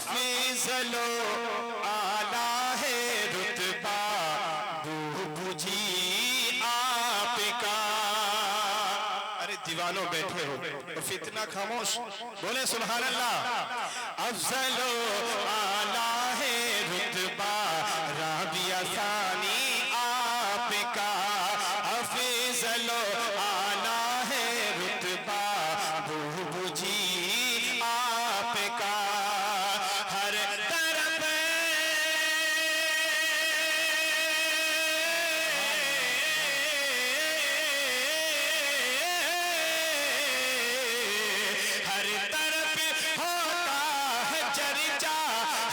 अफीजलो आला है रुतबा बूबू जी आपका। अरे दीवानों बैठे हो तो फितना खामोश, बोले सुभान अल्लाह। अफजलो आला है रुतबा राबिया सानी आपका। अफजलो आला है रुतबा बूबू जी आपका। हर तरफ हर तरफ होता है चर्चा,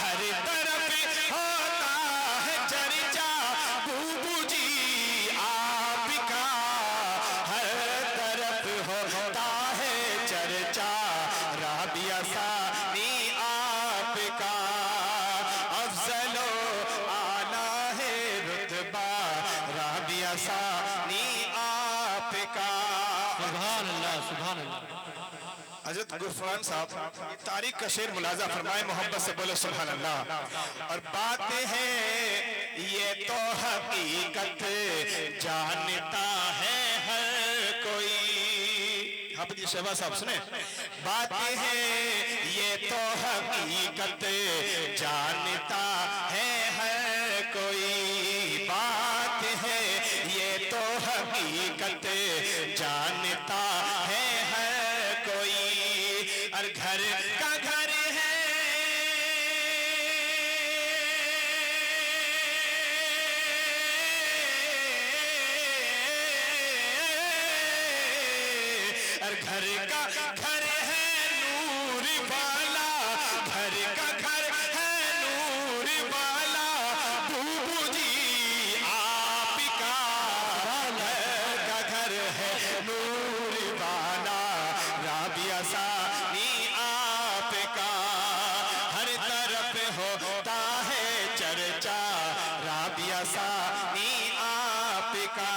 हर तरफ होता है चर्चा बूबू जी आपका। हर तरफ होता है चर्चा राबिया सानी आपका। अफजलो आला है रुतबा राबिया सानी आपका। सुभान अल्लाह, सुभान अल्लाह। हजरत गुफरान साहब तारीख का शेर मुलाजा फरमाए, मोहब्बत से बोले सुभान अल्लाह। और बात है ये तो हकीकत जानता है हर कोई। हाफिज शहबाज साहब सुने, बात है ये तो हकीकत जानता है हर कोई। बात है ये तो हकीकत जानता है हर कोई। और घर का घर है और घर का घर है नूर वाला। घर का घर है नूर वाला बूबू जी आपका। घर का घर है नूर वाला राबिया सानी आपका। हर तरफ होता है चर्चा राबिया सानी आपका।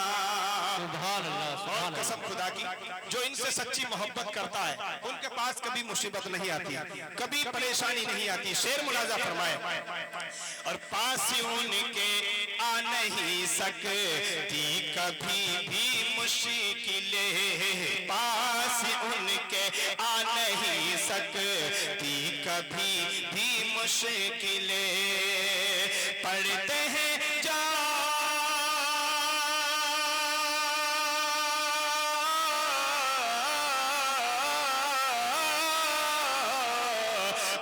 सुभान अल्लाह, और सुभान अल्लाह। कसम खुदा की, जो इनसे सच्ची मोहब्बत करता है उनके पास कभी मुसीबत नहीं आती, कभी परेशानी नहीं आती। शेर मुलाजा फरमाए, और पास उनके आ नहीं सकती कभी भी मुश्किलें। पास उनके आ नहीं सकती कभी भी मुश्किलें। पढ़ते हैं जा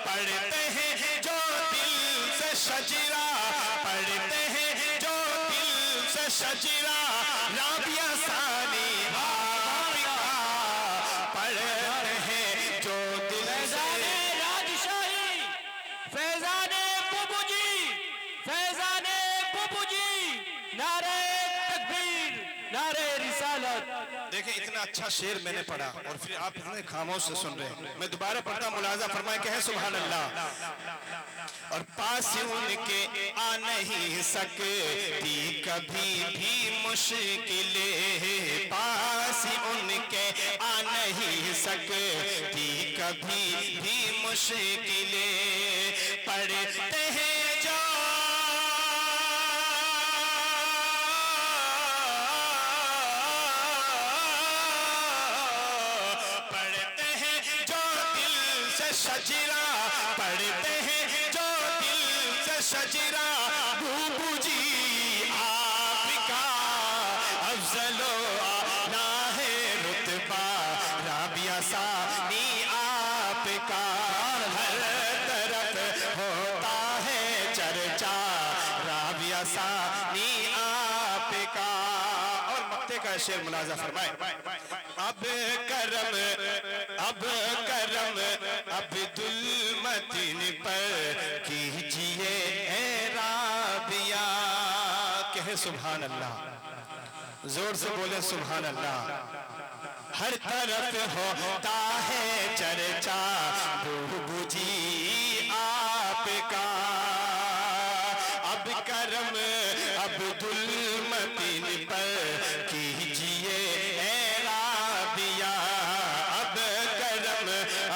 पढ़ते हैं जो दिल से शजरा, पढ़ते हैं जो दिल से शजरा राबिया सानी आपका। पढ़ते हैं जो दिल से राजशाही फैजाने बुबू जी, फैजाने बुबू जी, नारे तकबीर, नारे रिसालत। देखिए इतना अच्छा शेर मैंने पढ़ा और फिर आप इतने खामोश से सुन रहे हैं। मैं दोबारा पढ़ता, मुलाजा फरमाए कहे सुभान अल्लाह। और पास उनके आ नहीं सकती कभी भी मुश्किलें। पास उनके आ नहीं सकती कभी भी मुश्किलें। पढ़ते हैं जो पढ़ते हैं जो दिल से शजरा, पढ़ते हैं जो दिल से शजरा बूबू जी आपका। अफजलो आला है रुतबा राबिया सानी आपका। हर तरफ होता है चर्चा राबिया सानी आपका। और मक्ते का शेर मुलाजा फरमाए, अब करम अब्दुल मतीन पर कीजिए ए राबिया। कहे सुभान अल्लाह, जोर से बोले सुभान अल्लाह। हर तरफ होता है चर्चा बूबू जी आपका। अब करम अब्दुल मतीन पर कीजिए ए राबिया। अब करम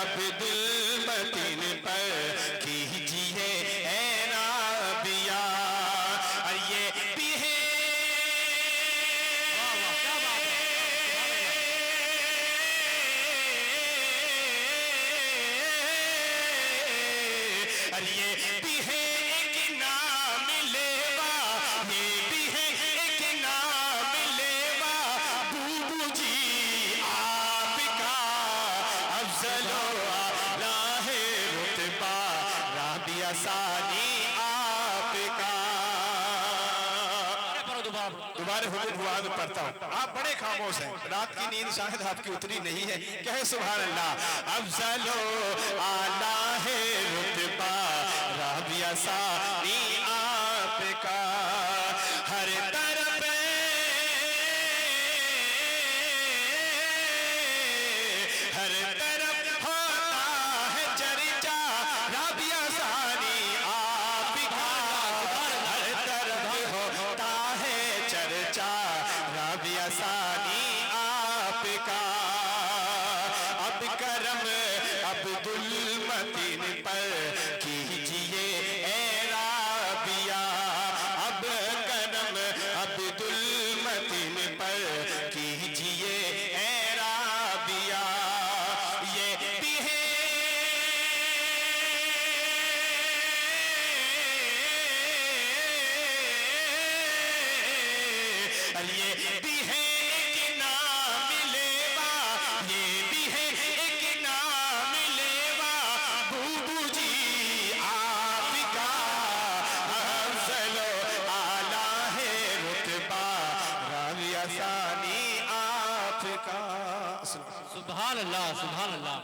अब्दुल मतीन पर कीजिए अरे ये भी है एक नाम लेवा, ये भी है एक नाम लेवा, बूबू जी आपका अफजलो आला है रुतबा, राबिया सानी आपका। तुम्हारे हुक्म हुआ तो पढ़ता हूँ। आप बड़े खामोश हैं, रात की नींद शायद आपकी उतरी नहीं है। कहे सुभान अल्लाह। अफजलो आला है रुतबा, राबिया सानी आपका। हर तरफ हर तरफ होता है चर्चा, राबिया सानी आपका। हर तरफ होता है चर्चा, राबिया सानी आपका। अब करम अब्दुल मतीन पर कीजिए ए राबिया, अब करम अब्दुल मतीन पर कीजिए ए राबिया। ये भी है ये भी है एक नाम लेवा, ये भी है एक नाम लेवा, बूबू जी आपका अफजलो आला है रुतबा, राबिया सानी आपका। सुभान अल्लाह, सुभान अल्लाह।